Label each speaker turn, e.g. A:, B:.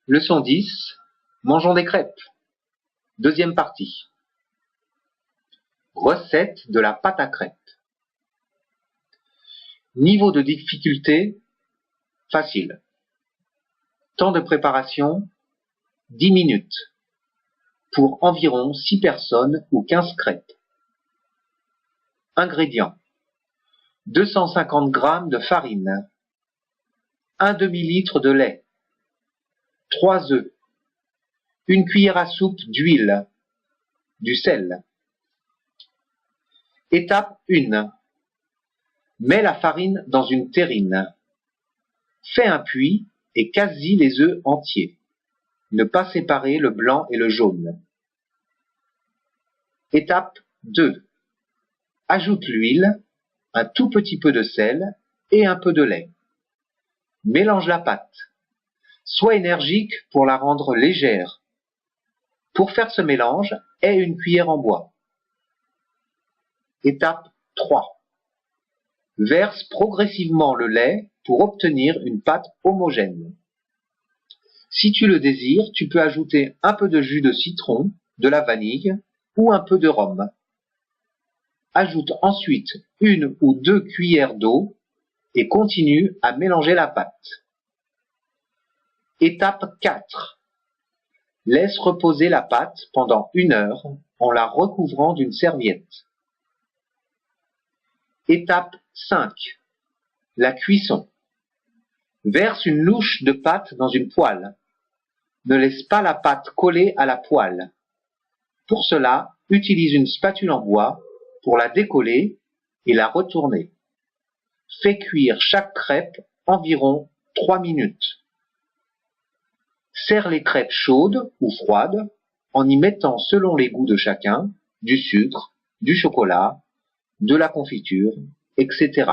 A: Leçon 10. Mangeons des crêpes. Deuxième partie. Recette de la pâte à crêpes. Niveau de difficulté, facile. Temps de préparation, 10 minutes. Pour environ 6 personnes ou 15 crêpes. Ingrédients. 250 g de farine. 1 demi-litre de lait. 3 œufs. 1 cuillère à soupe d'huile. Du sel. Étape 1. Mets la farine dans une terrine. Fais un puits et casse-y les œufs entiers. Ne pas séparer le blanc et le jaune. Étape 2. Ajoute l'huile, un tout petit peu de sel et un peu de lait. Mélange la pâte. Sois énergique pour la rendre légère. Pour faire ce mélange, aie une cuillère en bois. Étape 3. Verse progressivement le lait pour obtenir une pâte homogène. Si tu le désires, tu peux ajouter un peu de jus de citron, de la vanille ou un peu de rhum. Ajoute ensuite 1 ou 2 cuillères d'eau et continue à mélanger la pâte. Étape 4. Laisse reposer la pâte pendant 1 heure en la recouvrant d'une serviette. Étape 5. La cuisson. Verse une louche de pâte dans une poêle. Ne laisse pas la pâte coller à la poêle. Pour cela, utilise une spatule en bois pour la décoller et la retourner. Fais cuire chaque crêpe environ 3 minutes. Sers les crêpes chaudes ou froides en y mettant selon les goûts de chacun du sucre, du chocolat, de la confiture, etc.